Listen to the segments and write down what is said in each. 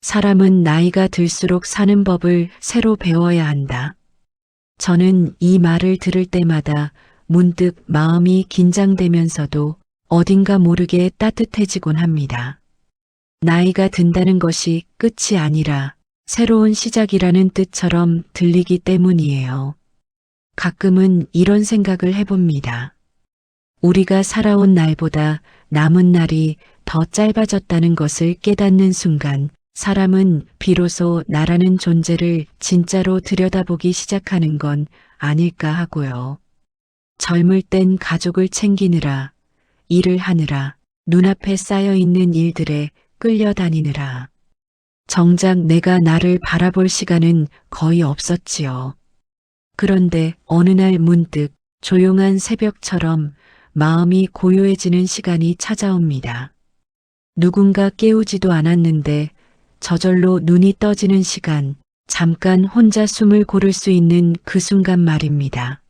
사람은 나이가 들수록 사는 법을 새로 배워야 한다. 저는 이 말을 들을 때마다 문득 마음이 긴장되면서도 어딘가 모르게 따뜻해지곤 합니다. 나이가 든다는 것이 끝이 아니라 새로운 시작이라는 뜻처럼 들리기 때문이에요. 가끔은 이런 생각을 해봅니다. 우리가 살아온 날보다 남은 날이 더 짧아졌다는 것을 깨닫는 순간 사람은 비로소 나라는 존재를 진짜로 들여다보기 시작하는 건 아닐까 하고요. 젊을 땐 가족을 챙기느라, 일을 하느라, 눈앞에 쌓여있는 일들에 끌려다니느라. 정작 내가 나를 바라볼 시간은 거의 없었지요. 그런데 어느 날 문득 조용한 새벽처럼 마음이 고요해지는 시간이 찾아옵니다. 누군가 깨우지도 않았는데 저절로 눈이 떠지는 시간, 잠깐 혼자 숨을 고를 수 있는 그 순간 말입니다.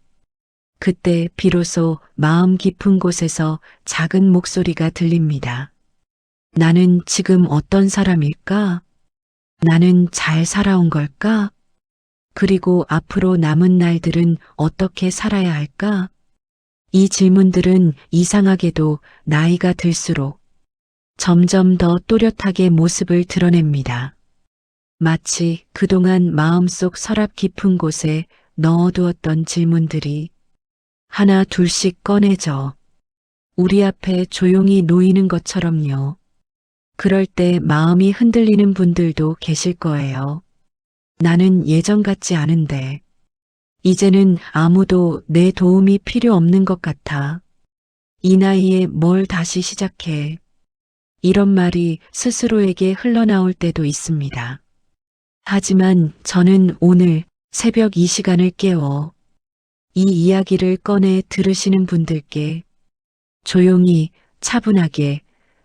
그때 비로소 마음 깊은 곳에서 작은 목소리가 들립니다. 나는 지금 어떤 사람일까? 나는 잘 살아온 걸까? 그리고 앞으로 남은 날들은 어떻게 살아야 할까? 이 질문들은 이상하게도 나이가 들수록 점점 더 또렷하게 모습을 드러냅니다. 마치 그동안 마음속 서랍 깊은 곳에 넣어두었던 질문들이 하나 둘씩 꺼내져 우리 앞에 조용히 놓이는 것처럼요. 그럴 때 마음이 흔들리는 분들도 계실 거예요. 나는 예전 같지 않은데, 이제는 아무도 내 도움이 필요 없는 것 같아. 이 나이에 뭘 다시 시작해. 이런 말이 스스로에게 흘러나올 때도 있습니다. 하지만 저는 오늘 새벽 이 시간을 깨워 이 이야기를 꺼내 들으시는 분들께 조용히 차분하게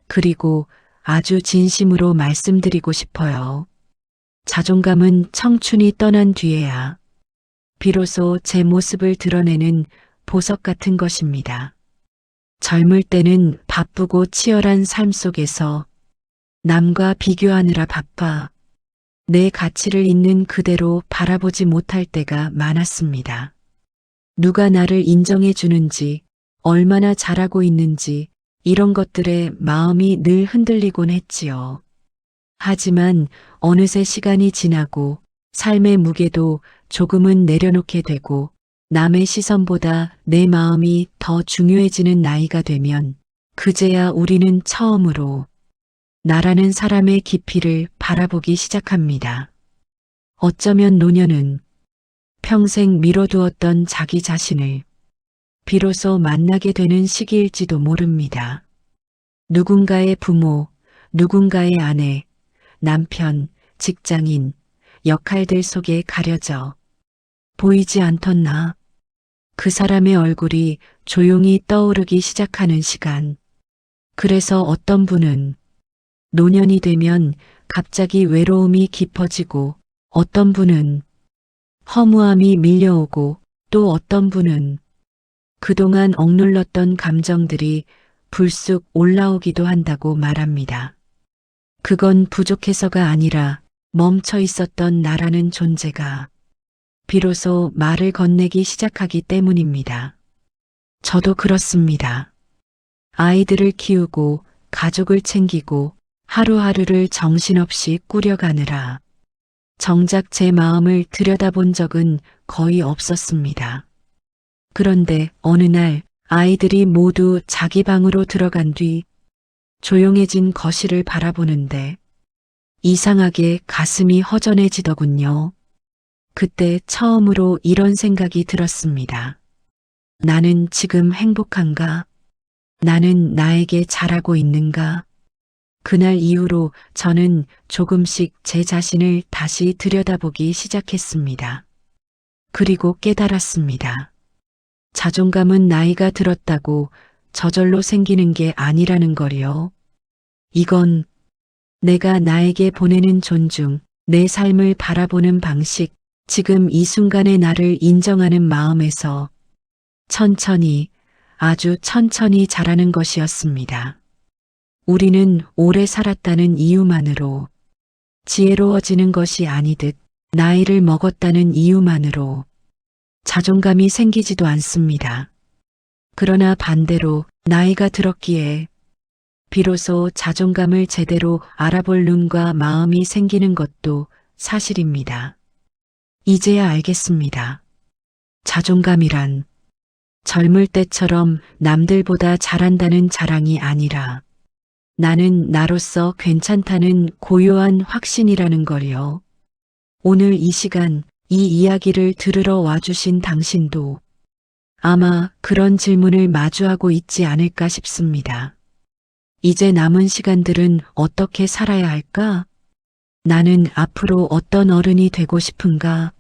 그리고 아주 진심으로 말씀드리고 싶어요. 자존감은 청춘이 떠난 뒤에야 비로소 제 모습을 드러내는 보석 같은 것입니다. 젊을 때는 바쁘고 치열한 삶 속에서 남과 비교하느라 바빠 내 가치를 있는 그대로 바라보지 못할 때가 많았습니다. 누가 나를 인정해 주는지, 얼마나 잘하고 있는지 이런 것들에 마음이 늘 흔들리곤 했지요. 하지만 어느새 시간이 지나고 삶의 무게도 조금은 내려놓게 되고 남의 시선보다 내 마음이 더 중요해지는 나이가 되면 그제야 우리는 처음으로 나라는 사람의 깊이를 바라보기 시작합니다. 어쩌면 노년은 평생 미뤄두었던 자기 자신을 비로소 만나게 되는 시기일지도 모릅니다. 누군가의 부모, 누군가의 아내, 남편, 직장인, 역할들 속에 가려져 보이지 않던 나, 그 사람의 얼굴이 조용히 떠오르기 시작하는 시간. 그래서 어떤 분은 노년이 되면 갑자기 외로움이 깊어지고 어떤 분은 허무함이 밀려오고 또 어떤 분은 그동안 억눌렀던 감정들이 불쑥 올라오기도 한다고 말합니다. 그건 부족해서가 아니라 멈춰 있었던 나라는 존재가 비로소 말을 건네기 시작하기 때문입니다. 저도 그렇습니다. 아이들을 키우고 가족을 챙기고 하루하루를 정신없이 꾸려가느라 정작 제 마음을 들여다본 적은 거의 없었습니다. 그런데 어느 날 아이들이 모두 자기 방으로 들어간 뒤 조용해진 거실을 바라보는데 이상하게 가슴이 허전해지더군요. 그때 처음으로 이런 생각이 들었습니다. 나는 지금 행복한가? 나는 나에게 잘하고 있는가? 그날 이후로 저는 조금씩 제 자신을 다시 들여다보기 시작했습니다. 그리고 깨달았습니다. 자존감은 나이가 들었다고 저절로 생기는 게 아니라는 거요. 이건 내가 나에게 보내는 존중, 내 삶을 바라보는 방식, 지금 이 순간의 나를 인정하는 마음에서 천천히, 아주 천천히 자라는 것이었습니다. 우리는 오래 살았다는 이유만으로 지혜로워지는 것이 아니듯 나이를 먹었다는 이유만으로 자존감이 생기지도 않습니다. 그러나 반대로 나이가 들었기에 비로소 자존감을 제대로 알아볼 눈과 마음이 생기는 것도 사실입니다. 이제야 알겠습니다. 자존감이란 젊을 때처럼 남들보다 잘한다는 자랑이 아니라 나는 나로서 괜찮다는 고요한 확신이라는 걸요. 오늘 이 시간 이 이야기를 들으러 와주신 당신도 아마 그런 질문을 마주하고 있지 않을까 싶습니다. 이제 남은 시간들은 어떻게 살아야 할까? 나는 앞으로 어떤 어른이 되고 싶은가?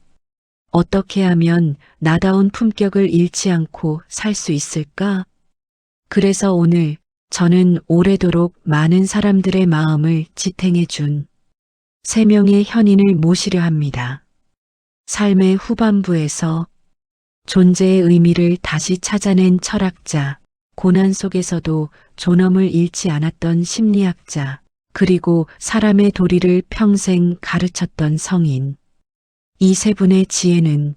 어떻게 하면 나다운 품격을 잃지 않고 살 수 있을까? 그래서 오늘 저는 오래도록 많은 사람들의 마음을 지탱해 준 3명의 현인을 모시려 합니다. 삶의 후반부에서 존재의 의미를 다시 찾아낸 철학자, 고난 속에서도 존엄을 잃지 않았던 심리학자, 그리고 사람의 도리를 평생 가르쳤던 성인. 이 3분의 지혜는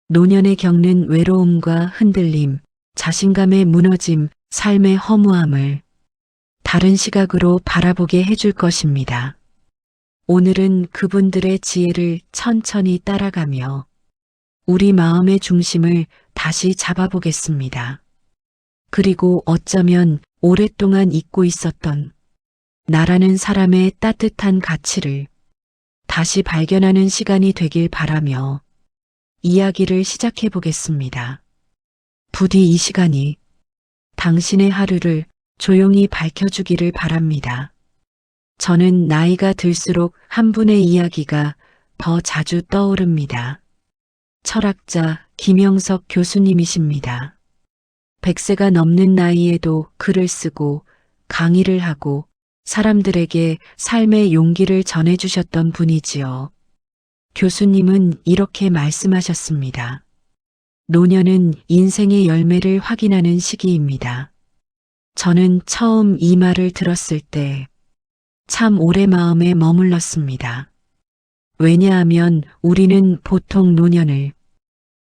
노년에 겪는 외로움과 흔들림, 자신감의 무너짐, 삶의 허무함을 다른 시각으로 바라보게 해줄 것입니다. 오늘은 그분들의 지혜를 천천히 따라가며 우리 마음의 중심을 다시 잡아보겠습니다. 그리고 어쩌면 오랫동안 잊고 있었던 나라는 사람의 따뜻한 가치를 다시 발견하는 시간이 되길 바라며 이야기를 시작해 보겠습니다. 부디 이 시간이 당신의 하루를 조용히 밝혀주기를 바랍니다. 저는 나이가 들수록 한 분의 이야기가 더 자주 떠오릅니다. 철학자 김영석 교수님이십니다. 100세가 넘는 나이에도 글을 쓰고 강의를 하고 사람들에게 삶의 용기를 전해주셨던 분이지요. 교수님은 이렇게 말씀하셨습니다. 노년은 인생의 열매를 확인하는 시기입니다. 저는 처음 이 말을 들었을 때 참 오래 마음에 머물렀습니다. 왜냐하면 우리는 보통 노년을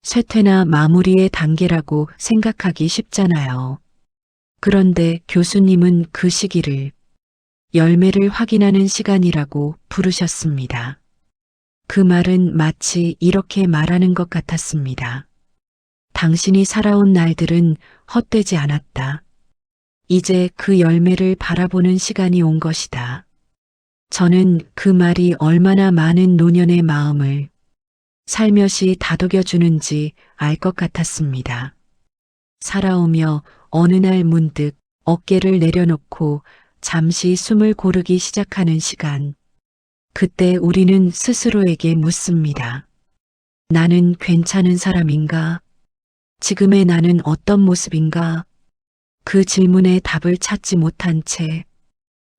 쇠퇴나 마무리의 단계라고 생각하기 쉽잖아요. 그런데 교수님은 그 시기를 열매를 확인하는 시간이라고 부르셨습니다. 그 말은 마치 이렇게 말하는 것 같았습니다. 당신이 살아온 날들은 헛되지 않았다. 이제 그 열매를 바라보는 시간이 온 것이다. 저는 그 말이 얼마나 많은 노년의 마음을 살며시 다독여주는지 알 것 같았습니다. 살아오며 어느 날 문득 어깨를 내려놓고 잠시 숨을 고르기 시작하는 시간. 그때 우리는 스스로에게 묻습니다. 나는 괜찮은 사람인가? 지금의 나는 어떤 모습인가? 그 질문에 답을 찾지 못한 채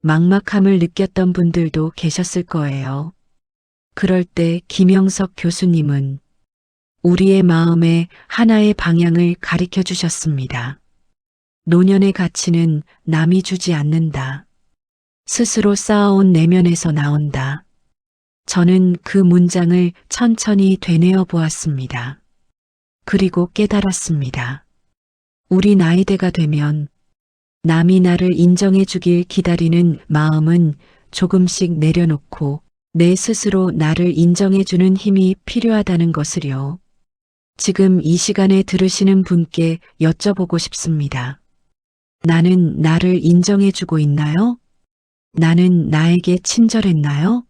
막막함을 느꼈던 분들도 계셨을 거예요. 그럴 때 김영석 교수님은 우리의 마음에 하나의 방향을 가리켜 주셨습니다. 노년의 가치는 남이 주지 않는다. 스스로 쌓아온 내면에서 나온다. 저는 그 문장을 천천히 되뇌어 보았습니다. 그리고 깨달았습니다. 우리 나이대가 되면 남이 나를 인정해 주길 기다리는 마음은 조금씩 내려놓고 내 스스로 나를 인정해 주는 힘이 필요하다는 것을요. 지금 이 시간에 들으시는 분께 여쭤보고 싶습니다. 나는 나를 인정해 주고 있나요? 나는 나에게 친절했나요?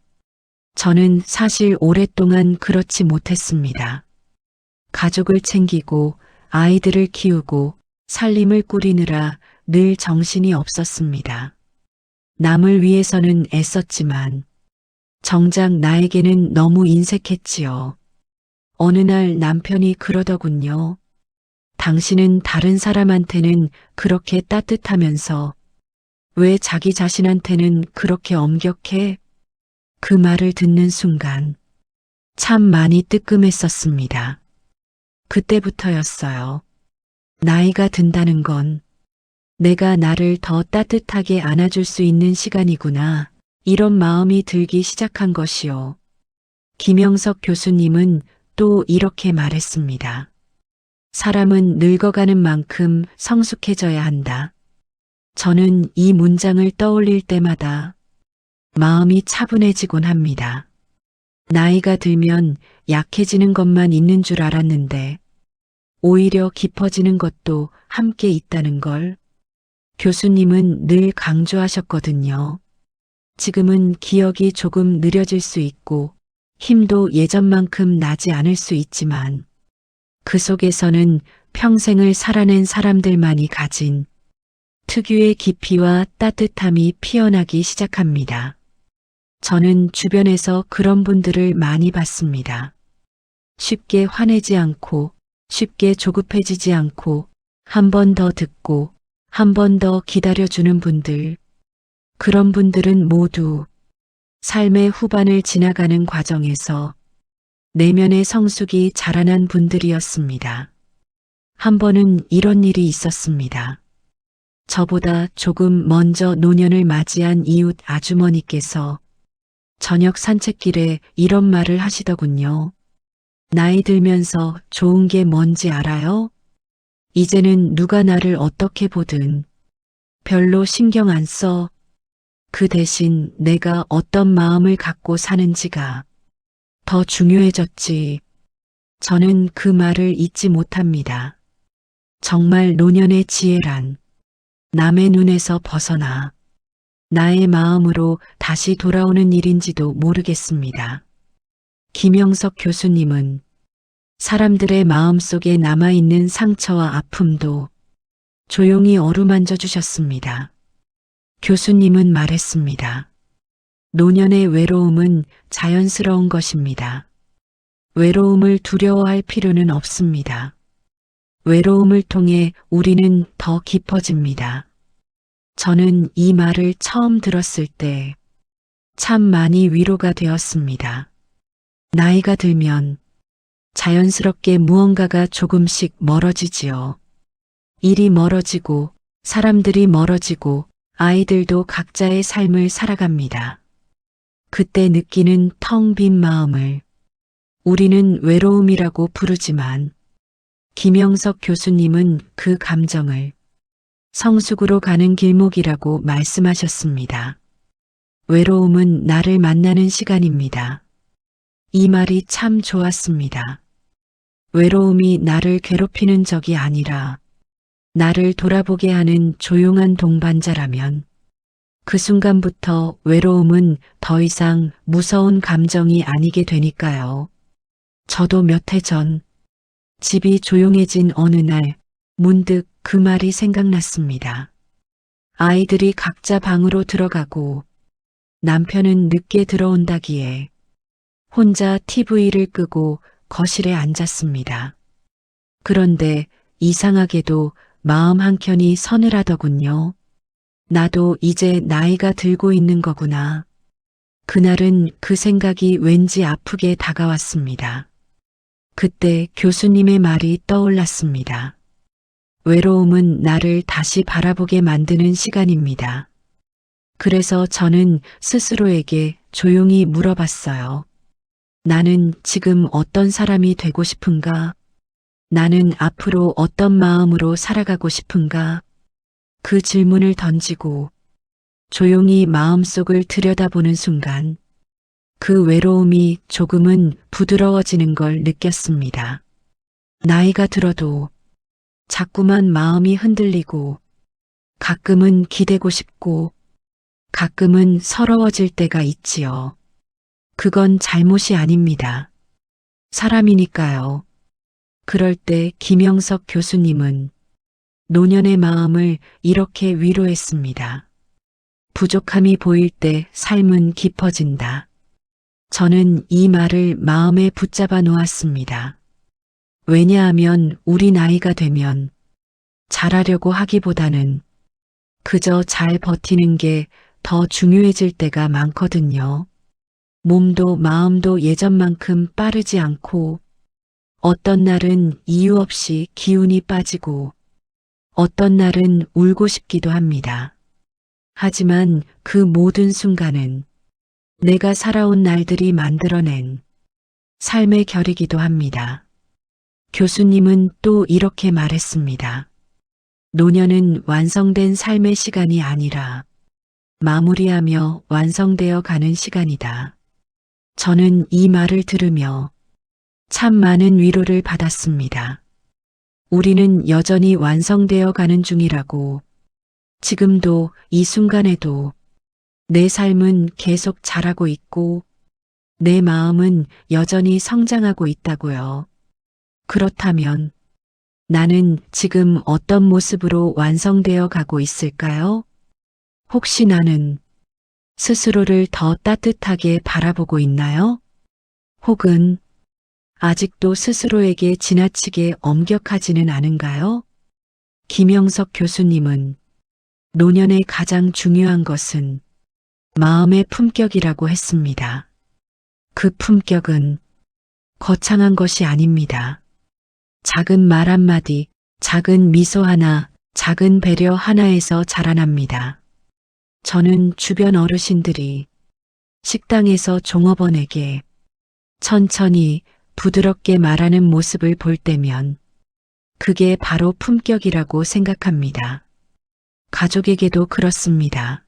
저는 사실 오랫동안 그렇지 못했습니다. 가족을 챙기고 아이들을 키우고 살림을 꾸리느라 늘 정신이 없었습니다. 남을 위해서는 애썼지만 정작 나에게는 너무 인색했지요. 어느 날 남편이 그러더군요. 당신은 다른 사람한테는 그렇게 따뜻하면서 왜 자기 자신한테는 그렇게 엄격해? 그 말을 듣는 순간 참 많이 뜨끔했었습니다. 그때부터였어요. 나이가 든다는 건 내가 나를 더 따뜻하게 안아줄 수 있는 시간이구나. 이런 마음이 들기 시작한 것이요. 김영석 교수님은 또 이렇게 말했습니다. 사람은 늙어가는 만큼 성숙해져야 한다. 저는 이 문장을 떠올릴 때마다 마음이 차분해지곤 합니다. 나이가 들면 약해지는 것만 있는 줄 알았는데 오히려 깊어지는 것도 함께 있다는 걸 교수님은 늘 강조하셨거든요. 지금은 기억이 조금 느려질 수 있고 힘도 예전만큼 나지 않을 수 있지만 그 속에서는 평생을 살아낸 사람들만이 가진 특유의 깊이와 따뜻함이 피어나기 시작합니다. 저는 주변에서 그런 분들을 많이 봤습니다. 쉽게 화내지 않고 쉽게 조급해지지 않고 한 번 더 듣고 한 번 더 기다려주는 분들. 그런 분들은 모두 삶의 후반을 지나가는 과정에서 내면의 성숙이 자라난 분들이었습니다. 한 번은 이런 일이 있었습니다. 저보다 조금 먼저 노년을 맞이한 이웃 아주머니께서 저녁 산책길에 이런 말을 하시더군요. 나이 들면서 좋은 게 뭔지 알아요? 이제는 누가 나를 어떻게 보든 별로 신경 안 써. 그 대신 내가 어떤 마음을 갖고 사는지가 더 중요해졌지. 저는 그 말을 잊지 못합니다. 정말 노년의 지혜란 남의 눈에서 벗어나 나의 마음으로 다시 돌아오는 일인지도 모르겠습니다. 김영석 교수님은 사람들의 마음속에 남아있는 상처와 아픔도 조용히 어루만져 주셨습니다. 교수님은 말했습니다. 노년의 외로움은 자연스러운 것입니다. 외로움을 두려워할 필요는 없습니다. 외로움을 통해 우리는 더 깊어집니다. 저는 이 말을 처음 들었을 때 참 많이 위로가 되었습니다. 나이가 들면 자연스럽게 무언가가 조금씩 멀어지지요. 일이 멀어지고 사람들이 멀어지고 아이들도 각자의 삶을 살아갑니다. 그때 느끼는 텅 빈 마음을 우리는 외로움이라고 부르지만 김영석 교수님은 그 감정을 성숙으로 가는 길목이라고 말씀하셨습니다. 외로움은 나를 만나는 시간입니다. 이 말이 참 좋았습니다. 외로움이 나를 괴롭히는 적이 아니라 나를 돌아보게 하는 조용한 동반자라면 그 순간부터 외로움은 더 이상 무서운 감정이 아니게 되니까요. 저도 몇 해 전 집이 조용해진 어느 날 문득 그 말이 생각났습니다. 아이들이 각자 방으로 들어가고 남편은 늦게 들어온다기에 혼자 TV를 끄고 거실에 앉았습니다. 그런데 이상하게도 마음 한켠이 서늘하더군요. 나도 이제 나이가 들고 있는 거구나. 그날은 그 생각이 왠지 아프게 다가왔습니다. 그때 교수님의 말이 떠올랐습니다. 외로움은 나를 다시 바라보게 만드는 시간입니다. 그래서 저는 스스로에게 조용히 물어봤어요. 나는 지금 어떤 사람이 되고 싶은가? 나는 앞으로 어떤 마음으로 살아가고 싶은가? 그 질문을 던지고 조용히 마음속을 들여다보는 순간 그 외로움이 조금은 부드러워지는 걸 느꼈습니다. 나이가 들어도 자꾸만 마음이 흔들리고 가끔은 기대고 싶고 가끔은 서러워질 때가 있지요. 그건 잘못이 아닙니다. 사람이니까요. 그럴 때 김영석 교수님은 노년의 마음을 이렇게 위로했습니다. 부족함이 보일 때 삶은 깊어진다. 저는 이 말을 마음에 붙잡아 놓았습니다. 왜냐하면 우리 나이가 되면 잘하려고 하기보다는 그저 잘 버티는 게 더 중요해질 때가 많거든요. 몸도 마음도 예전만큼 빠르지 않고 어떤 날은 이유 없이 기운이 빠지고 어떤 날은 울고 싶기도 합니다. 하지만 그 모든 순간은 내가 살아온 날들이 만들어낸 삶의 결이기도 합니다. 교수님은 또 이렇게 말했습니다. 노년은 완성된 삶의 시간이 아니라 마무리하며 완성되어 가는 시간이다. 저는 이 말을 들으며 참 많은 위로를 받았습니다. 우리는 여전히 완성되어 가는 중이라고, 지금도 이 순간에도 내 삶은 계속 자라고 있고 내 마음은 여전히 성장하고 있다고요. 그렇다면 나는 지금 어떤 모습으로 완성되어 가고 있을까요? 혹시 나는 스스로를 더 따뜻하게 바라보고 있나요? 혹은 아직도 스스로에게 지나치게 엄격하지는 않은가요? 김영석 교수님은 노년의 가장 중요한 것은 마음의 품격이라고 했습니다. 그 품격은 거창한 것이 아닙니다. 작은 말 한마디, 작은 미소 하나, 작은 배려 하나에서 자라납니다. 저는 주변 어르신들이 식당에서 종업원에게 천천히 부드럽게 말하는 모습을 볼 때면 그게 바로 품격이라고 생각합니다. 가족에게도 그렇습니다.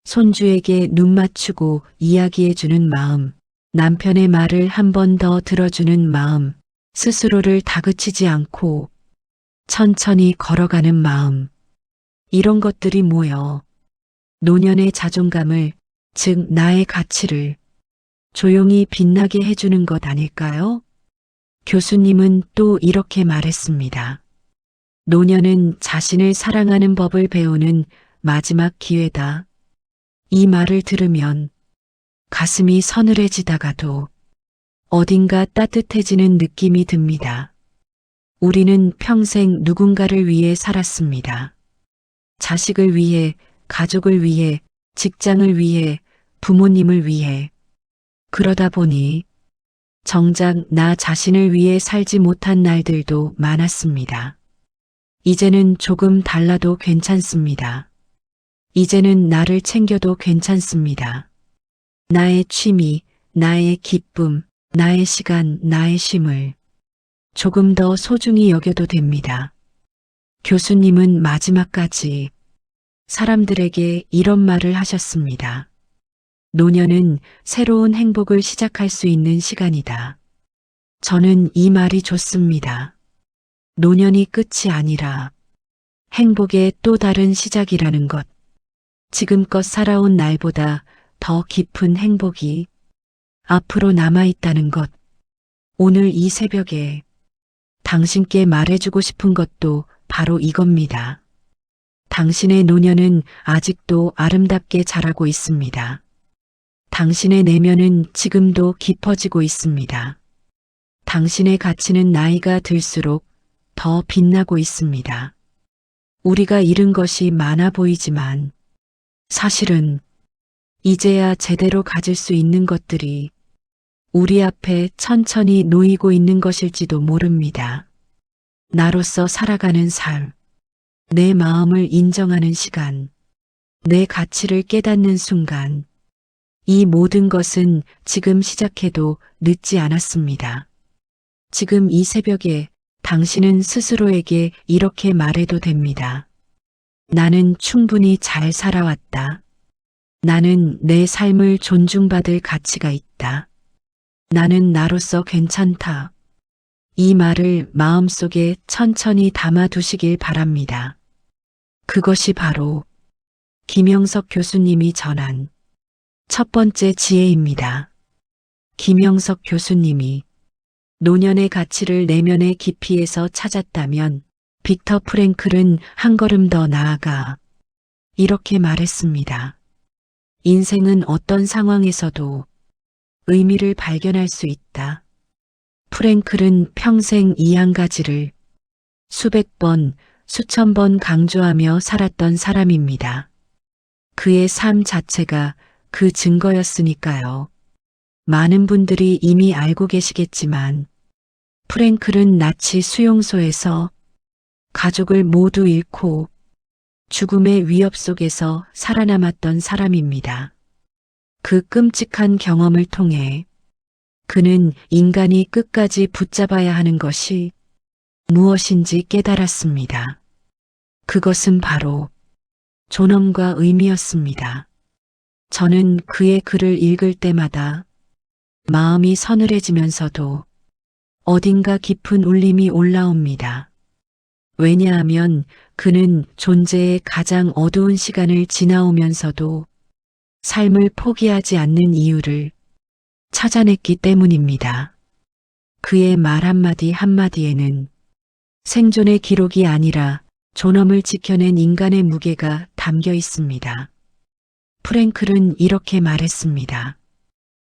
손주에게 눈 맞추고 이야기해주는 마음, 남편의 말을 한 번 더 들어주는 마음, 스스로를 다그치지 않고 천천히 걸어가는 마음, 이런 것들이 모여 노년의 자존감을, 즉 나의 가치를 조용히 빛나게 해주는 것 아닐까요? 교수님은 또 이렇게 말했습니다. 노년은 자신을 사랑하는 법을 배우는 마지막 기회다. 이 말을 들으면 가슴이 서늘해지다가도 어딘가 따뜻해지는 느낌이 듭니다. 우리는 평생 누군가를 위해 살았습니다. 자식을 위해, 가족을 위해, 직장을 위해, 부모님을 위해. 그러다 보니 정작 나 자신을 위해 살지 못한 날들도 많았습니다. 이제는 조금 달라도 괜찮습니다. 이제는 나를 챙겨도 괜찮습니다. 나의 취미, 나의 기쁨, 나의 시간, 나의 쉼을 조금 더 소중히 여겨도 됩니다. 교수님은 마지막까지 사람들에게 이런 말을 하셨습니다. 노년은 새로운 행복을 시작할 수 있는 시간이다. 저는 이 말이 좋습니다. 노년이 끝이 아니라 행복의 또 다른 시작이라는 것. 지금껏 살아온 날보다 더 깊은 행복이 앞으로 남아있다는 것. 오늘 이 새벽에 당신께 말해주고 싶은 것도 바로 이겁니다. 당신의 노년은 아직도 아름답게 자라고 있습니다. 당신의 내면은 지금도 깊어지고 있습니다. 당신의 가치는 나이가 들수록 더 빛나고 있습니다. 우리가 잃은 것이 많아 보이지만 사실은 이제야 제대로 가질 수 있는 것들이 우리 앞에 천천히 놓이고 있는 것일지도 모릅니다. 나로서 살아가는 삶, 내 마음을 인정하는 시간, 내 가치를 깨닫는 순간, 이 모든 것은 지금 시작해도 늦지 않았습니다. 지금 이 새벽에 당신은 스스로에게 이렇게 말해도 됩니다. 나는 충분히 잘 살아왔다. 나는 내 삶을 존중받을 가치가 있다. 나는 나로서 괜찮다. 이 말을 마음속에 천천히 담아두시길 바랍니다. 그것이 바로 김영석 교수님이 전한 첫 번째 지혜입니다. 김영석 교수님이 노년의 가치를 내면의 깊이에서 찾았다면 빅터 프랭클은 한 걸음 더 나아가 이렇게 말했습니다. 인생은 어떤 상황에서도 의미를 발견할 수 있다. 프랭클은 평생 이 한 가지를 수백 번, 수천 번 강조하며 살았던 사람입니다. 그의 삶 자체가 그 증거였으니까요. 많은 분들이 이미 알고 계시겠지만 프랭클은 나치 수용소에서 가족을 모두 잃고 죽음의 위협 속에서 살아남았던 사람입니다. 그 끔찍한 경험을 통해 그는 인간이 끝까지 붙잡아야 하는 것이 무엇인지 깨달았습니다. 그것은 바로 존엄과 의미였습니다. 저는 그의 글을 읽을 때마다 마음이 서늘해지면서도 어딘가 깊은 울림이 올라옵니다. 왜냐하면 그는 존재의 가장 어두운 시간을 지나오면서도 삶을 포기하지 않는 이유를 찾아냈기 때문입니다. 그의 말 한마디 한마디에는 생존의 기록이 아니라 존엄을 지켜낸 인간의 무게가 담겨 있습니다. 프랭클은 이렇게 말했습니다.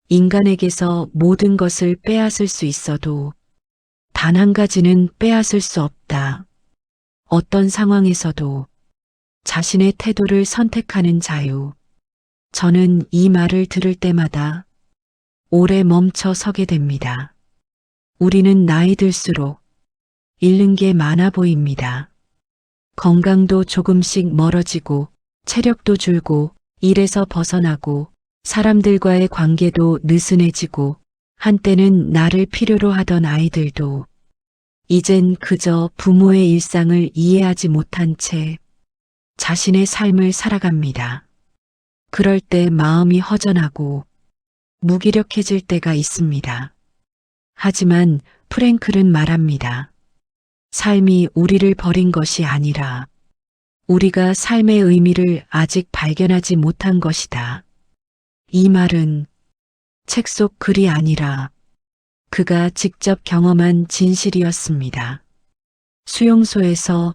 인간에게서 모든 것을 빼앗을 수 있어도 단 한 가지는 빼앗을 수 없다. 어떤 상황에서도 자신의 태도를 선택하는 자유. 저는 이 말을 들을 때마다 오래 멈춰 서게 됩니다. 우리는 나이 들수록 잃는 게 많아 보입니다. 건강도 조금씩 멀어지고 체력도 줄고 일에서 벗어나고 사람들과의 관계도 느슨해지고 한때는 나를 필요로 하던 아이들도 이젠 그저 부모의 일상을 이해하지 못한 채 자신의 삶을 살아갑니다. 그럴 때 마음이 허전하고 무기력해질 때가 있습니다. 하지만 프랭클은 말합니다. 삶이 우리를 버린 것이 아니라 우리가 삶의 의미를 아직 발견하지 못한 것이다. 이 말은 책 속 글이 아니라 그가 직접 경험한 진실이었습니다. 수용소에서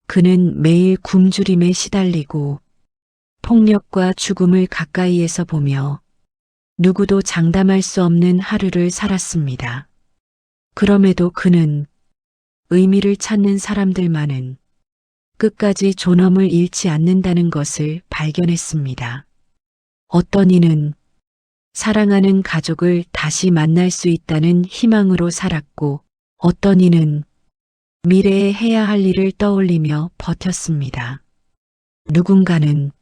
그는 매일 굶주림에 시달리고 폭력과 죽음을 가까이에서 보며 누구도 장담할 수 없는 하루를 살았습니다. 그럼에도 그는 의미를 찾는 사람들만은 끝까지 존엄을 잃지 않는다는 것을 발견했습니다. 어떤 이는 사랑하는 가족을 다시 만날 수 있다는 희망으로 살았고 어떤 이는 미래에 해야 할 일을 떠올리며 버텼습니다. 누군가는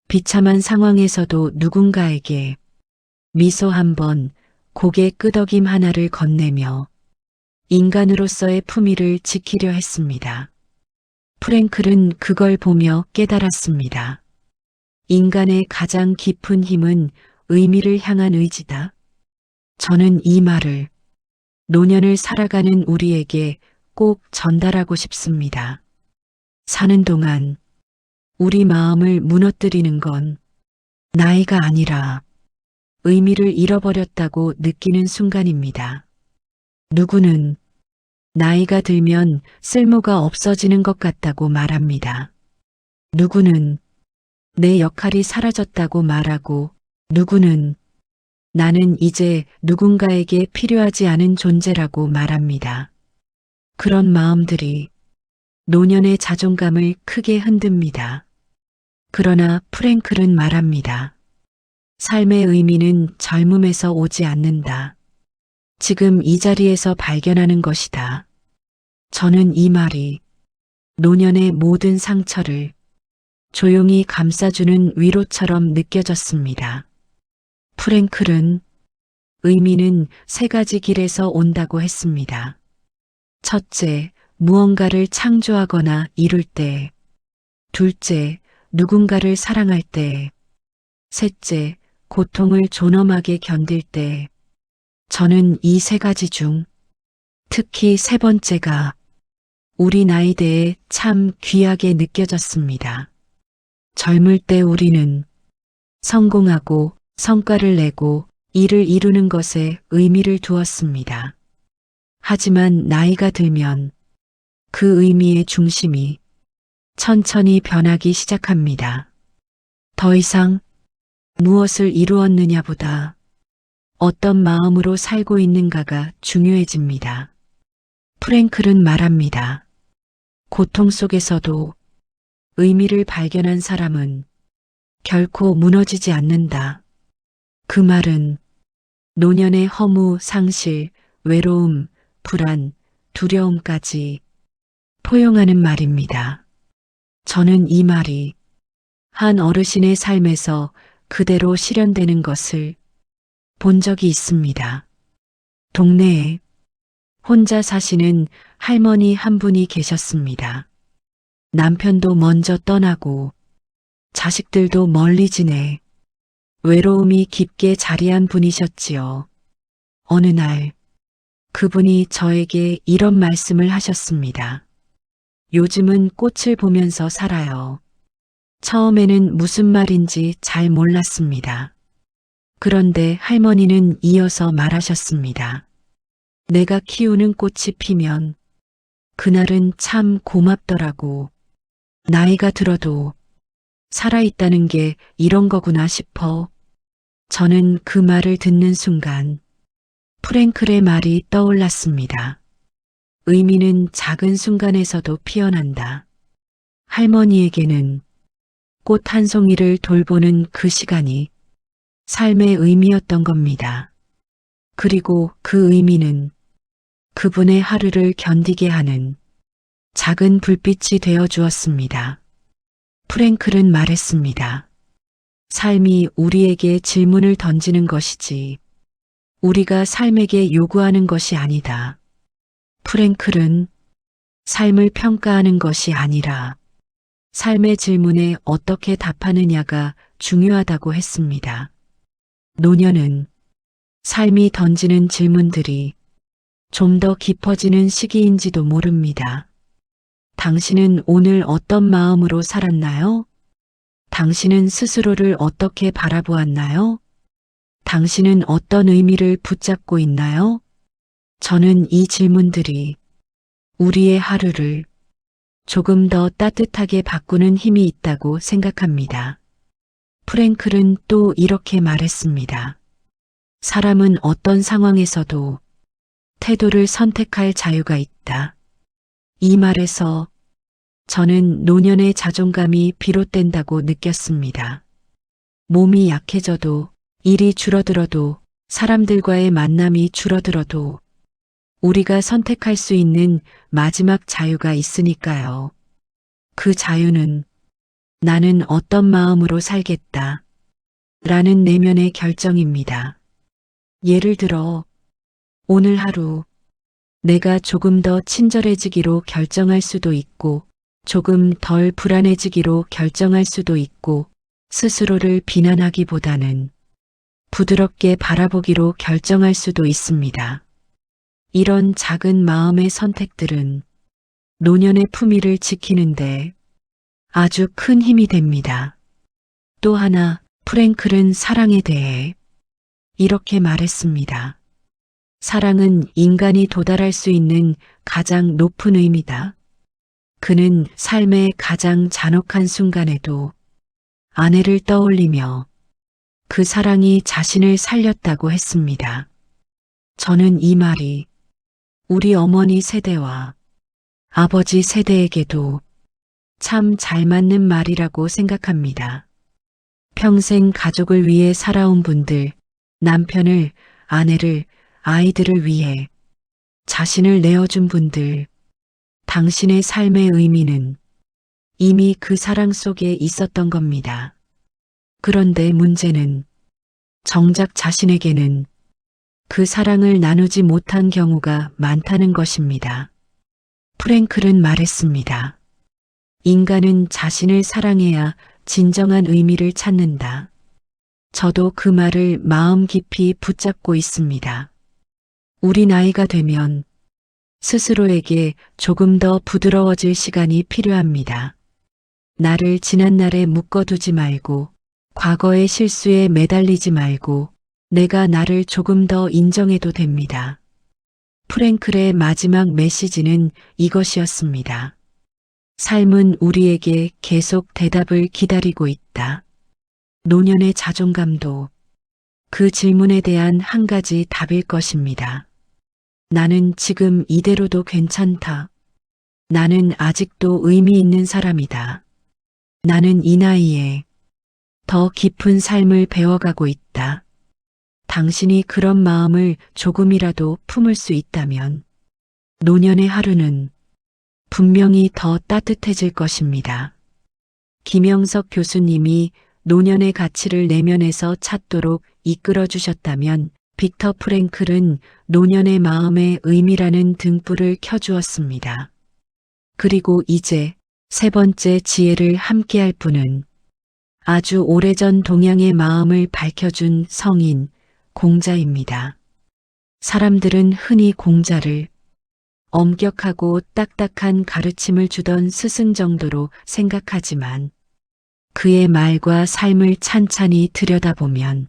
비참한 상황에서도 누군가에게 미소 한 번, 고개 끄덕임 하나를 건네며 인간으로서의 품위를 지키려 했습니다. 프랭클은 그걸 보며 깨달았습니다. 인간의 가장 깊은 힘은 의미를 향한 의지다. 저는 이 말을 노년을 살아가는 우리에게 꼭 전달하고 싶습니다. 사는 동안 우리 마음을 무너뜨리는 건 나이가 아니라 의미를 잃어버렸다고 느끼는 순간입니다. 누구는 나이가 들면 쓸모가 없어지는 것 같다고 말합니다. 누구는 내 역할이 사라졌다고 말하고 누구는 나는 이제 누군가에게 필요하지 않은 존재라고 말합니다. 그런 마음들이 노년의 자존감을 크게 흔듭니다. 그러나 프랭클은 말합니다. 삶의 의미는 젊음에서 오지 않는다. 지금 이 자리에서 발견하는 것이다. 저는 이 말이 노년의 모든 상처를 조용히 감싸주는 위로처럼 느껴졌습니다. 프랭클은 의미는 세 가지 길에서 온다고 했습니다. 첫째, 무언가를 창조하거나 이룰 때. 둘째, 누군가를 사랑할 때. 셋째, 고통을 존엄하게 견딜 때. 저는 이 세 가지 중 특히 세 번째가 우리 나이대에 참 귀하게 느껴졌습니다. 젊을 때 우리는 성공하고 성과를 내고 일을 이루는 것에 의미를 두었습니다. 하지만 나이가 들면 그 의미의 중심이 천천히 변하기 시작합니다. 더 이상 무엇을 이루었느냐보다 어떤 마음으로 살고 있는가가 중요해집니다. 프랭클은 말합니다. 고통 속에서도 의미를 발견한 사람은 결코 무너지지 않는다. 그 말은 노년의 허무, 상실, 외로움, 불안, 두려움까지 포용하는 말입니다. 저는 이 말이 한 어르신의 삶에서 그대로 실현되는 것을 본 적이 있습니다. 동네에 혼자 사시는 할머니 한 분이 계셨습니다. 남편도 먼저 떠나고 자식들도 멀리 지내 외로움이 깊게 자리한 분이셨지요. 어느 날 그분이 저에게 이런 말씀을 하셨습니다. 요즘은 꽃을 보면서 살아요. 처음에는 무슨 말인지 잘 몰랐습니다. 그런데 할머니는 이어서 말하셨습니다. 내가 키우는 꽃이 피면 그날은 참 고맙더라고. 나이가 들어도 살아있다는 게 이런 거구나 싶어. 저는 그 말을 듣는 순간 프랭클의 말이 떠올랐습니다. 의미는 작은 순간에서도 피어난다. 할머니에게는 꽃 한 송이를 돌보는 그 시간이 삶의 의미였던 겁니다. 그리고 그 의미는 그분의 하루를 견디게 하는 작은 불빛이 되어 주었습니다. 프랭클은 말했습니다. 삶이 우리에게 질문을 던지는 것이지 우리가 삶에게 요구하는 것이 아니다. 프랭클은 삶을 평가하는 것이 아니라 삶의 질문에 어떻게 답하느냐가 중요하다고 했습니다. 노년은 삶이 던지는 질문들이 좀 더 깊어지는 시기인지도 모릅니다. 당신은 오늘 어떤 마음으로 살았나요? 당신은 스스로를 어떻게 바라보았나요? 당신은 어떤 의미를 붙잡고 있나요? 저는 이 질문들이 우리의 하루를 조금 더 따뜻하게 바꾸는 힘이 있다고 생각합니다. 프랭클은 또 이렇게 말했습니다. 사람은 어떤 상황에서도 태도를 선택할 자유가 있다. 이 말에서 저는 노년의 자존감이 비롯된다고 느꼈습니다. 몸이 약해져도 일이 줄어들어도 사람들과의 만남이 줄어들어도 우리가 선택할 수 있는 마지막 자유가 있으니까요. 그 자유는 나는 어떤 마음으로 살겠다 라는 내면의 결정입니다. 예를 들어 오늘 하루 내가 조금 더 친절해지기로 결정할 수도 있고 조금 덜 불안해지기로 결정할 수도 있고 스스로를 비난하기보다는 부드럽게 바라보기로 결정할 수도 있습니다. 이런 작은 마음의 선택들은 노년의 품위를 지키는데 아주 큰 힘이 됩니다. 또 하나 프랭클은 사랑에 대해 이렇게 말했습니다. 사랑은 인간이 도달할 수 있는 가장 높은 의미다. 그는 삶의 가장 잔혹한 순간에도 아내를 떠올리며 그 사랑이 자신을 살렸다고 했습니다. 저는 이 말이 우리 어머니 세대와 아버지 세대에게도 참 잘 맞는 말이라고 생각합니다. 평생 가족을 위해 살아온 분들, 남편을, 아내를, 아이들을 위해 자신을 내어준 분들, 당신의 삶의 의미는 이미 그 사랑 속에 있었던 겁니다. 그런데 문제는 정작 자신에게는 그 사랑을 나누지 못한 경우가 많다는 것입니다. 프랭클은 말했습니다. 인간은 자신을 사랑해야 진정한 의미를 찾는다. 저도 그 말을 마음 깊이 붙잡고 있습니다. 우리 나이가 되면 스스로에게 조금 더 부드러워질 시간이 필요합니다. 나를 지난날에 묶어두지 말고 과거의 실수에 매달리지 말고 내가 나를 조금 더 인정해도 됩니다. 프랭클의 마지막 메시지는 이것이었습니다. 삶은 우리에게 계속 대답을 기다리고 있다. 노년의 자존감도 그 질문에 대한 한 가지 답일 것입니다. 나는 지금 이대로도 괜찮다. 나는 아직도 의미 있는 사람이다. 나는 이 나이에 더 깊은 삶을 배워가고 있다. 당신이 그런 마음을 조금이라도 품을 수 있다면 노년의 하루는 분명히 더 따뜻해질 것입니다. 김영석 교수님이 노년의 가치를 내면에서 찾도록 이끌어 주셨다면 빅터 프랭클은 노년의 마음의 의미라는 등불을 켜주었습니다. 그리고 이제 세 번째 지혜를 함께할 분은 아주 오래전 동양의 마음을 밝혀준 성인 공자입니다. 사람들은 흔히 공자를 엄격하고 딱딱한 가르침을 주던 스승 정도로 생각하지만 그의 말과 삶을 찬찬히 들여다보면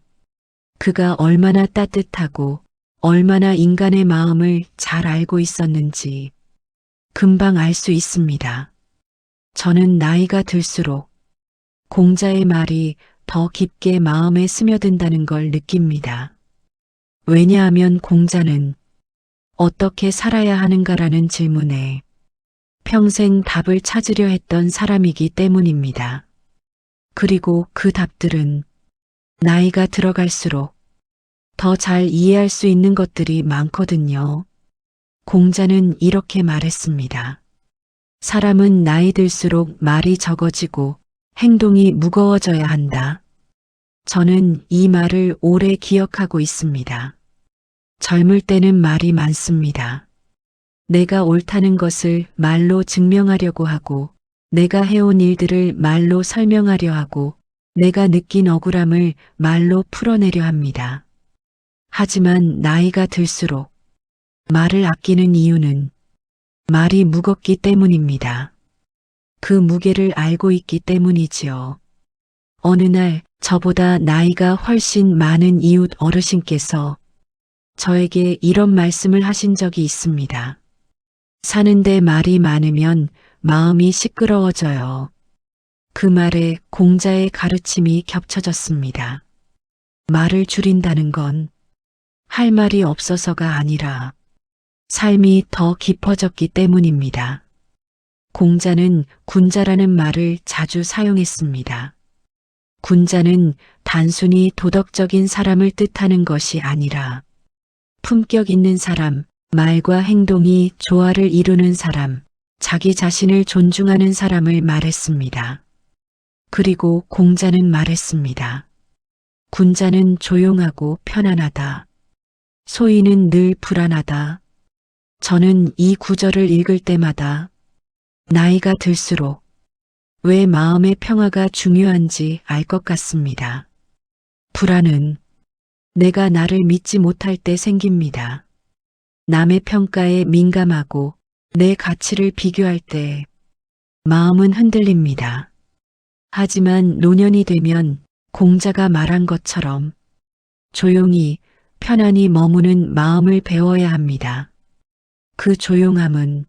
그가 얼마나 따뜻하고 얼마나 인간의 마음을 잘 알고 있었는지 금방 알 수 있습니다. 저는 나이가 들수록 공자의 말이 더 깊게 마음에 스며든다는 걸 느낍니다. 왜냐하면 공자는 어떻게 살아야 하는가라는 질문에 평생 답을 찾으려 했던 사람이기 때문입니다. 그리고 그 답들은 나이가 들어갈수록 더 잘 이해할 수 있는 것들이 많거든요. 공자는 이렇게 말했습니다. 사람은 나이 들수록 말이 적어지고 행동이 무거워져야 한다. 저는 이 말을 오래 기억하고 있습니다. 젊을 때는 말이 많습니다. 내가 옳다는 것을 말로 증명하려고 하고, 내가 해온 일들을 말로 설명하려 하고, 내가 느낀 억울함을 말로 풀어내려 합니다. 하지만 나이가 들수록 말을 아끼는 이유는 말이 무겁기 때문입니다. 그 무게를 알고 있기 때문이지요. 어느 날 저보다 나이가 훨씬 많은 이웃 어르신께서 저에게 이런 말씀을 하신 적이 있습니다. 사는데 말이 많으면 마음이 시끄러워져요. 그 말에 공자의 가르침이 겹쳐졌습니다. 말을 줄인다는 건 할 말이 없어서가 아니라 삶이 더 깊어졌기 때문입니다. 공자는 군자라는 말을 자주 사용했습니다. 군자는 단순히 도덕적인 사람을 뜻하는 것이 아니라 품격 있는 사람, 말과 행동이 조화를 이루는 사람, 자기 자신을 존중하는 사람을 말했습니다. 그리고 공자는 말했습니다. 군자는 조용하고 편안하다. 소인은 늘 불안하다. 저는 이 구절을 읽을 때마다 나이가 들수록 왜 마음의 평화가 중요한지 알 것 같습니다. 불안은 내가 나를 믿지 못할 때 생깁니다. 남의 평가에 민감하고 내 가치를 비교할 때 마음은 흔들립니다. 하지만 노년이 되면 공자가 말한 것처럼 조용히 편안히 머무는 마음을 배워야 합니다. 그 조용함은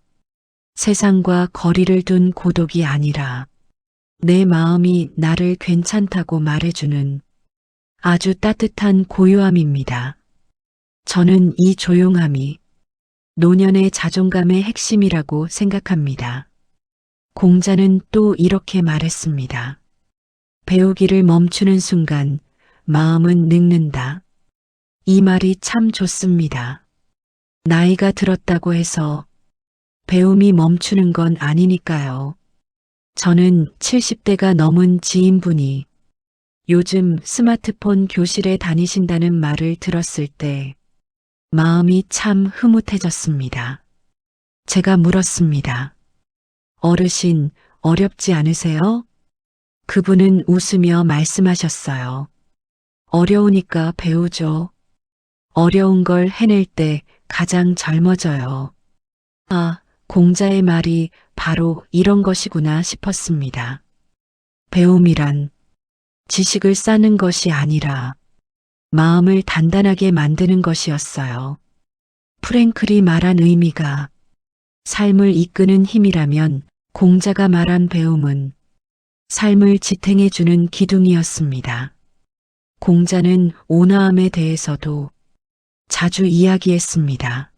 세상과 거리를 둔 고독이 아니라 내 마음이 나를 괜찮다고 말해주는 아주 따뜻한 고요함입니다. 저는 이 조용함이 노년의 자존감의 핵심이라고 생각합니다. 공자는 또 이렇게 말했습니다. 배우기를 멈추는 순간 마음은 늙는다. 이 말이 참 좋습니다. 나이가 들었다고 해서 배움이 멈추는 건 아니니까요. 저는 70대가 넘은 지인분이 요즘 스마트폰 교실에 다니신다는 말을 들었을 때 마음이 참 흐뭇해졌습니다. 제가 물었습니다. 어르신, 어렵지 않으세요? 그분은 웃으며 말씀하셨어요. 어려우니까 배우죠. 어려운 걸 해낼 때 가장 젊어져요. 아, 공자의 말이 바로 이런 것이구나 싶었습니다. 배움이란 지식을 쌓는 것이 아니라 마음을 단단하게 만드는 것이었어요. 프랭클이 말한 의미가 삶을 이끄는 힘이라면 공자가 말한 배움은 삶을 지탱해주는 기둥이었습니다. 공자는 온화함에 대해서도 자주 이야기했습니다.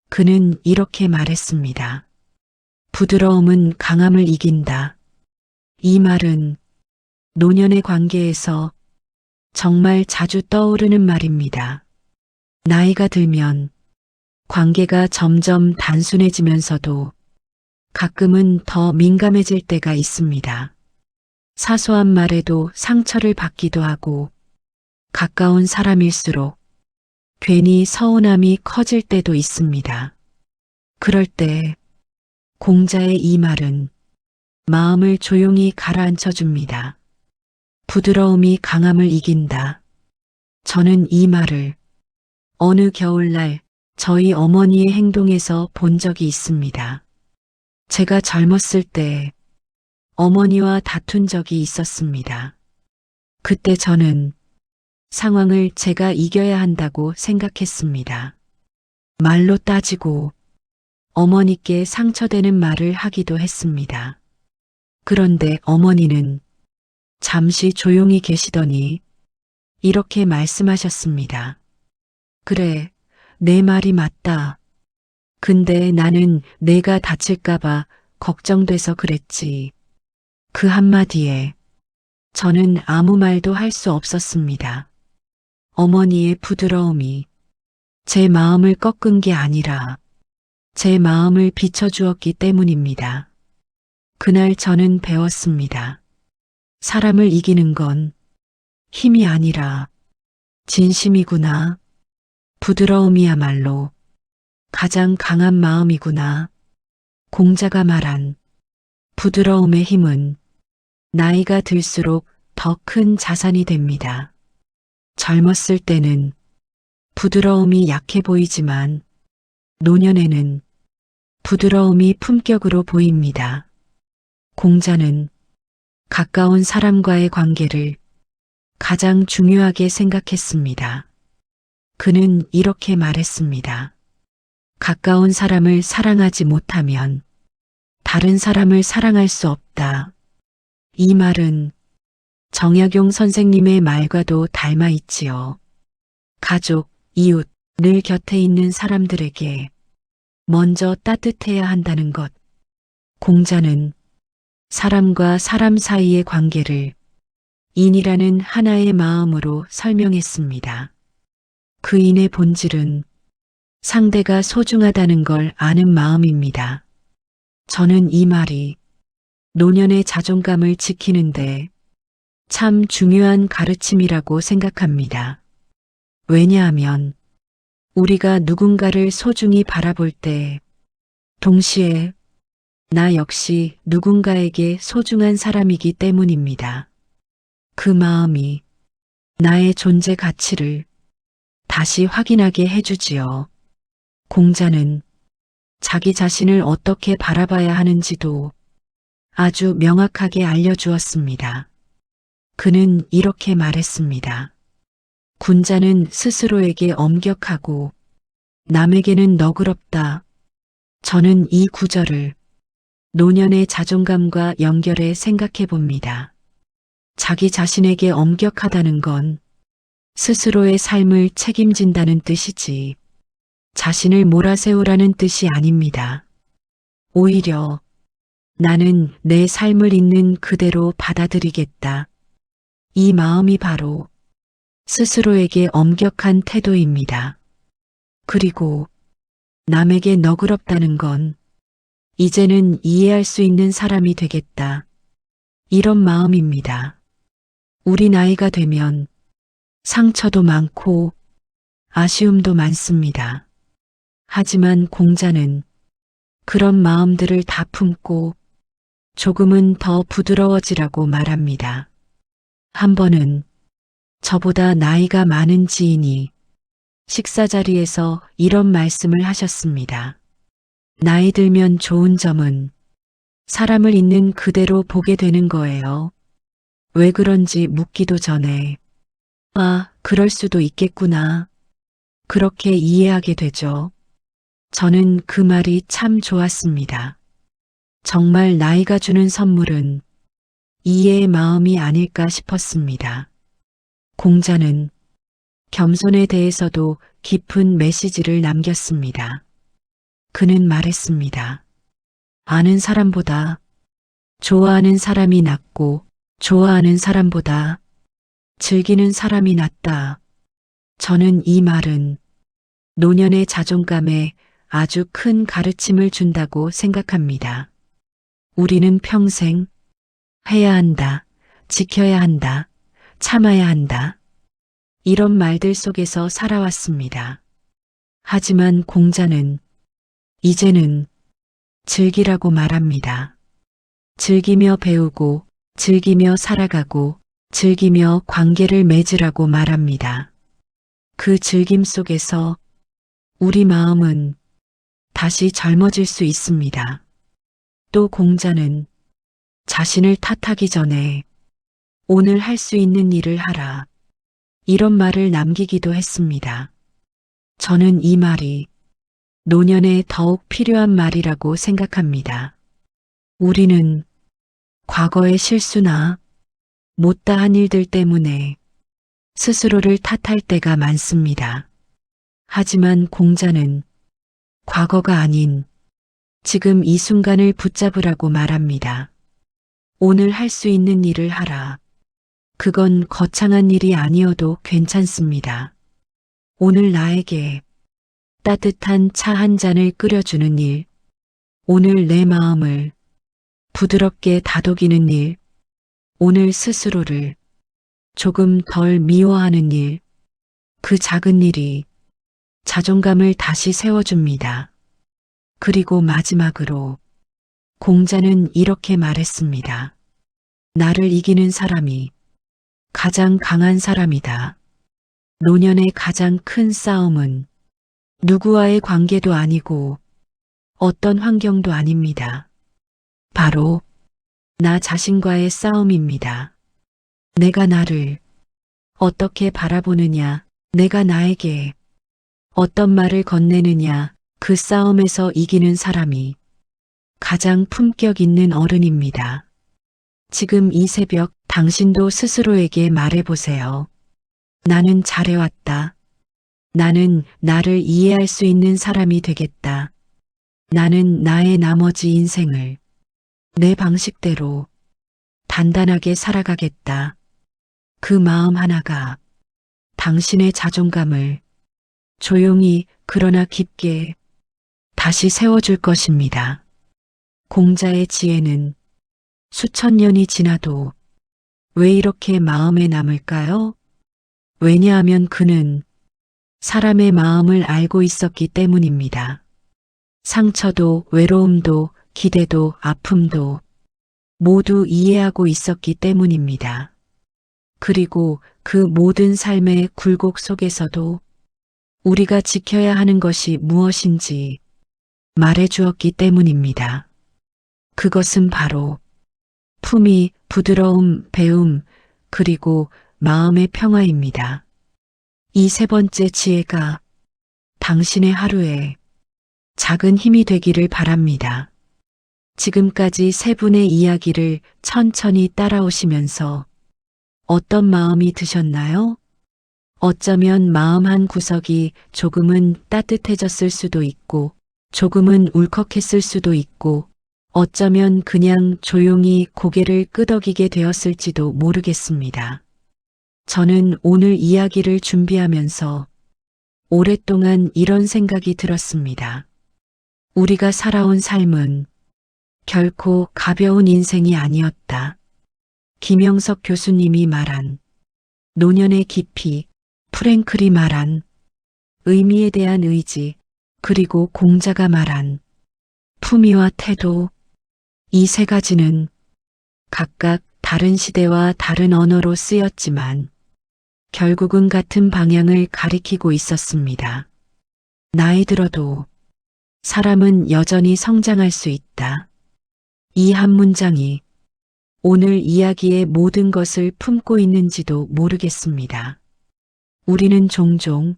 그는 이렇게 말했습니다. 부드러움은 강함을 이긴다. 이 말은 노년의 관계에서 정말 자주 떠오르는 말입니다. 나이가 들면 관계가 점점 단순해지면서도 가끔은 더 민감해질 때가 있습니다. 사소한 말에도 상처를 받기도 하고 가까운 사람일수록 괜히 서운함이 커질 때도 있습니다. 그럴 때 공자의 이 말은 마음을 조용히 가라앉혀 줍니다. 부드러움이 강함을 이긴다. 저는 이 말을 어느 겨울날 저희 어머니의 행동에서 본 적이 있습니다. 제가 젊었을 때 어머니와 다툰 적이 있었습니다. 그때 저는 상황을 제가 이겨야 한다고 생각했습니다. 말로 따지고 어머니께 상처되는 말을 하기도 했습니다. 그런데 어머니는 잠시 조용히 계시더니 이렇게 말씀하셨습니다. 그래, 내 말이 맞다. 근데 나는 내가 다칠까봐 걱정돼서 그랬지. 그 한마디에 저는 아무 말도 할 수 없었습니다. 어머니의 부드러움이 제 마음을 꺾은 게 아니라 제 마음을 비춰주었기 때문입니다. 그날 저는 배웠습니다. 사람을 이기는 건 힘이 아니라 진심이구나. 부드러움이야말로 가장 강한 마음이구나. 공자가 말한 부드러움의 힘은 나이가 들수록 더 큰 자산이 됩니다. 젊었을 때는 부드러움이 약해 보이지만 노년에는 부드러움이 품격으로 보입니다. 공자는 가까운 사람과의 관계를 가장 중요하게 생각했습니다. 그는 이렇게 말했습니다. 가까운 사람을 사랑하지 못하면 다른 사람을 사랑할 수 없다. 이 말은 정약용 선생님의 말과도 닮아 있지요. 가족, 이웃, 늘 곁에 있는 사람들에게 먼저 따뜻해야 한다는 것. 공자는 사람과 사람 사이의 관계를 인이라는 하나의 마음으로 설명했습니다. 그 인의 본질은 상대가 소중하다는 걸 아는 마음입니다. 저는 이 말이 노년의 자존감을 지키는데 참 중요한 가르침이라고 생각합니다. 왜냐하면 우리가 누군가를 소중히 바라볼 때 동시에 나 역시 누군가에게 소중한 사람이기 때문입니다. 그 마음이 나의 존재 가치를 다시 확인하게 해주지요. 공자는 자기 자신을 어떻게 바라봐야 하는지도 아주 명확하게 알려주었습니다. 그는 이렇게 말했습니다. 군자는 스스로에게 엄격하고 남에게는 너그럽다. 저는 이 구절을 노년의 자존감과 연결해 생각해 봅니다. 자기 자신에게 엄격하다는 건 스스로의 삶을 책임진다는 뜻이지 자신을 몰아세우라는 뜻이 아닙니다. 오히려 나는 내 삶을 있는 그대로 받아들이겠다. 이 마음이 바로 스스로에게 엄격한 태도입니다. 그리고 남에게 너그럽다는 건 이제는 이해할 수 있는 사람이 되겠다. 이런 마음입니다. 우리 나이가 되면 상처도 많고 아쉬움도 많습니다. 하지만 공자는 그런 마음들을 다 품고 조금은 더 부드러워지라고 말합니다. 한 번은 저보다 나이가 많은 지인이 식사 자리에서 이런 말씀을 하셨습니다. 나이 들면 좋은 점은 사람을 있는 그대로 보게 되는 거예요. 왜 그런지 묻기도 전에 아, 그럴 수도 있겠구나. 그렇게 이해하게 되죠. 저는 그 말이 참 좋았습니다. 정말 나이가 주는 선물은 이해의 마음이 아닐까 싶었습니다. 공자는 겸손에 대해서도 깊은 메시지를 남겼습니다. 그는 말했습니다. 아는 사람보다 좋아하는 사람이 낫고 좋아하는 사람보다 즐기는 사람이 낫다. 저는 이 말은 노년의 자존감에 아주 큰 가르침을 준다고 생각합니다. 우리는 평생 해야 한다. 지켜야 한다. 참아야 한다. 이런 말들 속에서 살아왔습니다. 하지만 공자는 이제는 즐기라고 말합니다. 즐기며 배우고, 즐기며 살아가고, 즐기며 관계를 맺으라고 말합니다. 그 즐김 속에서 우리 마음은 다시 젊어질 수 있습니다. 또 공자는 자신을 탓하기 전에 오늘 할 수 있는 일을 하라. 이런 말을 남기기도 했습니다. 저는 이 말이 노년에 더욱 필요한 말이라고 생각합니다. 우리는 과거의 실수나 못다한 일들 때문에 스스로를 탓할 때가 많습니다. 하지만 공자는 과거가 아닌 지금 이 순간을 붙잡으라고 말합니다. 오늘 할 수 있는 일을 하라. 그건 거창한 일이 아니어도 괜찮습니다. 오늘 나에게 따뜻한 차 한 잔을 끓여주는 일, 오늘 내 마음을 부드럽게 다독이는 일, 오늘 스스로를 조금 덜 미워하는 일, 그 작은 일이 자존감을 다시 세워줍니다. 그리고 마지막으로 공자는 이렇게 말했습니다. 나를 이기는 사람이 가장 강한 사람이다. 노년의 가장 큰 싸움은 누구와의 관계도 아니고 어떤 환경도 아닙니다. 바로 나 자신과의 싸움입니다. 내가 나를 어떻게 바라보느냐, 내가 나에게 어떤 말을 건네느냐, 그 싸움에서 이기는 사람이 가장 품격 있는 어른입니다. 지금 이 새벽 당신도 스스로에게 말해보세요. 나는 잘해왔다. 나는 나를 이해할 수 있는 사람이 되겠다. 나는 나의 나머지 인생을 내 방식대로 단단하게 살아가겠다. 그 마음 하나가 당신의 자존감을 조용히 그러나 깊게 다시 세워줄 것입니다. 공자의 지혜는 수천 년이 지나도 왜 이렇게 마음에 남을까요? 왜냐하면 그는 사람의 마음을 알고 있었기 때문입니다. 상처도 외로움도 기대도 아픔도 모두 이해하고 있었기 때문입니다. 그리고 그 모든 삶의 굴곡 속에서도 우리가 지켜야 하는 것이 무엇인지 말해주었기 때문입니다. 그것은 바로 품위, 부드러움, 배움, 그리고 마음의 평화입니다. 이 세 번째 지혜가 당신의 하루에 작은 힘이 되기를 바랍니다. 지금까지 세 분의 이야기를 천천히 따라오시면서 어떤 마음이 드셨나요? 어쩌면 마음 한 구석이 조금은 따뜻해졌을 수도 있고, 조금은 울컥했을 수도 있고, 어쩌면 그냥 조용히 고개를 끄덕이게 되었을지도 모르겠습니다. 저는 오늘 이야기를 준비하면서 오랫동안 이런 생각이 들었습니다. 우리가 살아온 삶은 결코 가벼운 인생이 아니었다. 김영석 교수님이 말한 노년의 깊이, 프랭클이 말한 의미에 대한 의지, 그리고 공자가 말한 품위와 태도, 이 세 가지는 각각 다른 시대와 다른 언어로 쓰였지만 결국은 같은 방향을 가리키고 있었습니다. 나이 들어도 사람은 여전히 성장할 수 있다. 이 한 문장이 오늘 이야기의 모든 것을 품고 있는지도 모르겠습니다. 우리는 종종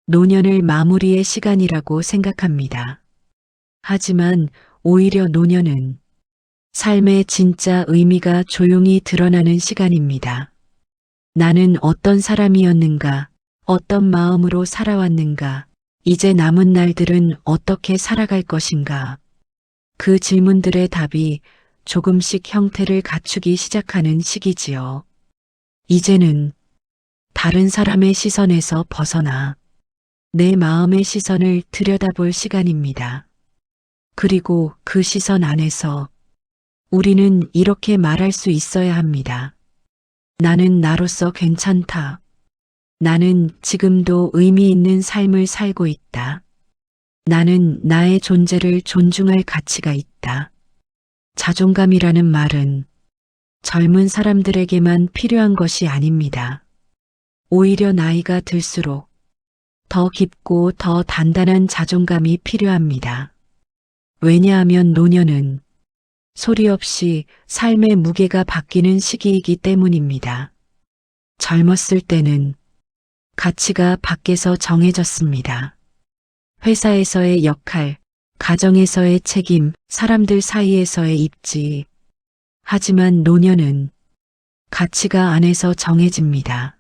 노년을 마무리의 시간이라고 생각합니다. 하지만 오히려 노년은 삶의 진짜 의미가 조용히 드러나는 시간입니다. 나는 어떤 사람이었는가, 어떤 마음으로 살아왔는가, 이제 남은 날들은 어떻게 살아갈 것인가. 그 질문들의 답이 조금씩 형태를 갖추기 시작하는 시기지요. 이제는 다른 사람의 시선에서 벗어나 내 마음의 시선을 들여다볼 시간입니다. 그리고 그 시선 안에서 우리는 이렇게 말할 수 있어야 합니다. 나는 나로서 괜찮다. 나는 지금도 의미 있는 삶을 살고 있다. 나는 나의 존재를 존중할 가치가 있다. 자존감이라는 말은 젊은 사람들에게만 필요한 것이 아닙니다. 오히려 나이가 들수록 더 깊고 더 단단한 자존감이 필요합니다. 왜냐하면 노년은 소리 없이 삶의 무게가 바뀌는 시기이기 때문입니다. 젊었을 때는 가치가 밖에서 정해졌습니다. 회사에서의 역할, 가정에서의 책임, 사람들 사이에서의 입지. 하지만 노년은 가치가 안에서 정해집니다.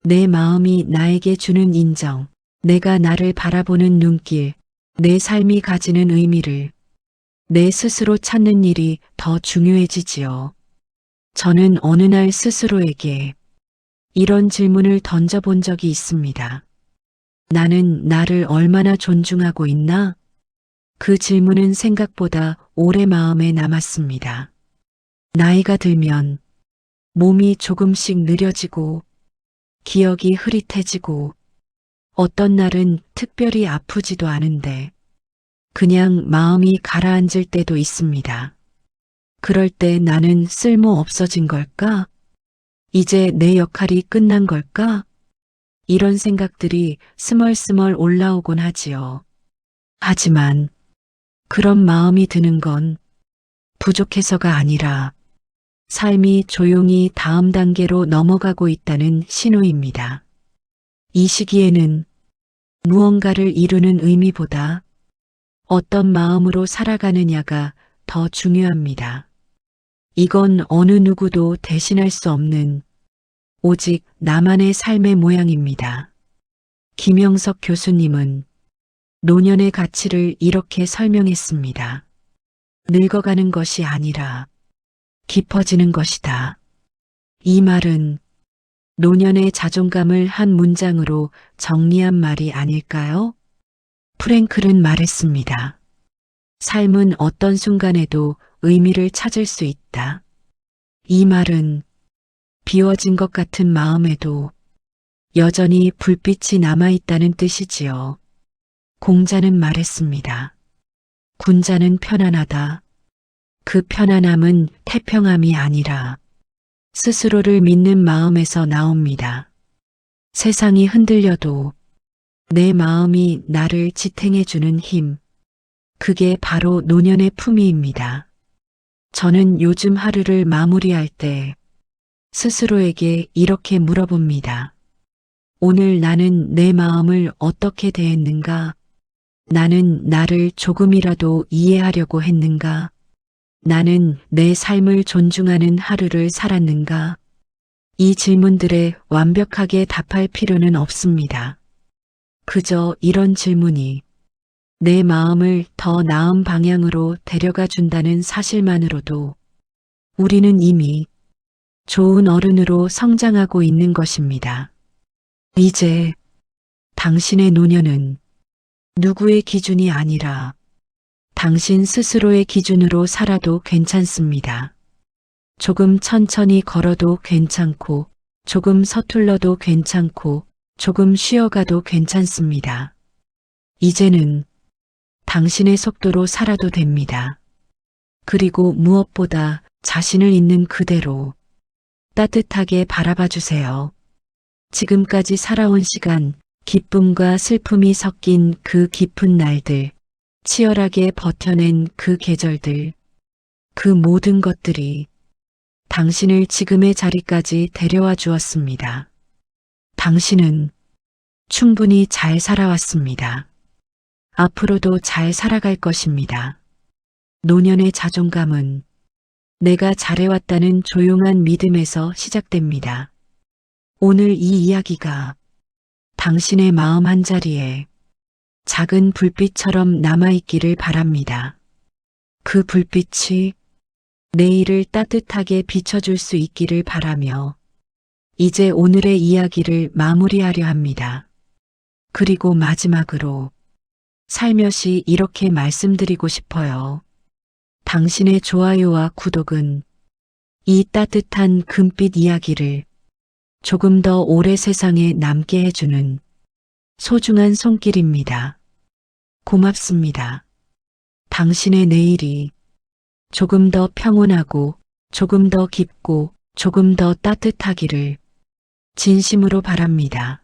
내 마음이 나에게 주는 인정, 내가 나를 바라보는 눈길, 내 삶이 가지는 의미를 내 스스로 찾는 일이 더 중요해지지요. 저는 어느 날 스스로에게 이런 질문을 던져본 적이 있습니다. 나는 나를 얼마나 존중하고 있나? 그 질문은 생각보다 오래 마음에 남았습니다. 나이가 들면 몸이 조금씩 느려지고 기억이 흐릿해지고 어떤 날은 특별히 아프지도 않은데 그냥 마음이 가라앉을 때도 있습니다. 그럴 때 나는 쓸모 없어진 걸까? 이제 내 역할이 끝난 걸까? 이런 생각들이 스멀스멀 올라오곤 하지요. 하지만 그런 마음이 드는 건 부족해서가 아니라 삶이 조용히 다음 단계로 넘어가고 있다는 신호입니다. 이 시기에는 무언가를 이루는 의미보다 어떤 마음으로 살아가느냐가 더 중요합니다. 이건 어느 누구도 대신할 수 없는 오직 나만의 삶의 모양입니다. 김영석 교수님은 노년의 가치를 이렇게 설명했습니다. 늙어가는 것이 아니라 깊어지는 것이다. 이 말은 노년의 자존감을 한 문장으로 정리한 말이 아닐까요? 프랭클은 말했습니다. 삶은 어떤 순간에도 의미를 찾을 수 있다. 이 말은 비워진 것 같은 마음에도 여전히 불빛이 남아있다는 뜻이지요. 공자는 말했습니다. 군자는 편안하다. 그 편안함은 태평함이 아니라 스스로를 믿는 마음에서 나옵니다. 세상이 흔들려도 내 마음이 나를 지탱해주는 힘. 그게 바로 노년의 품위입니다. 저는 요즘 하루를 마무리할 때 스스로에게 이렇게 물어봅니다. 오늘 나는 내 마음을 어떻게 대했는가? 나는 나를 조금이라도 이해하려고 했는가? 나는 내 삶을 존중하는 하루를 살았는가? 이 질문들에 완벽하게 답할 필요는 없습니다. 그저 이런 질문이 내 마음을 더 나은 방향으로 데려가 준다는 사실만으로도 우리는 이미 좋은 어른으로 성장하고 있는 것입니다. 이제 당신의 노년은 누구의 기준이 아니라 당신 스스로의 기준으로 살아도 괜찮습니다. 조금 천천히 걸어도 괜찮고, 조금 서툴러도 괜찮고, 조금 쉬어가도 괜찮습니다. 이제는 당신의 속도로 살아도 됩니다. 그리고 무엇보다 자신을 있는 그대로 따뜻하게 바라봐 주세요. 지금까지 살아온 시간, 기쁨과 슬픔이 섞인 그 깊은 날들, 치열하게 버텨낸 그 계절들, 그 모든 것들이 당신을 지금의 자리까지 데려와 주었습니다. 당신은 충분히 잘 살아왔습니다. 앞으로도 잘 살아갈 것입니다. 노년의 자존감은 내가 잘해왔다는 조용한 믿음에서 시작됩니다. 오늘 이 이야기가 당신의 마음 한자리에 작은 불빛처럼 남아있기를 바랍니다. 그 불빛이 내일을 따뜻하게 비춰줄 수 있기를 바라며 이제 오늘의 이야기를 마무리하려 합니다. 그리고 마지막으로 살며시 이렇게 말씀드리고 싶어요. 당신의 좋아요와 구독은 이 따뜻한 금빛 이야기를 조금 더 오래 세상에 남게 해주는 소중한 손길입니다. 고맙습니다. 당신의 내일이 조금 더 평온하고 조금 더 깊고 조금 더 따뜻하기를 진심으로 바랍니다.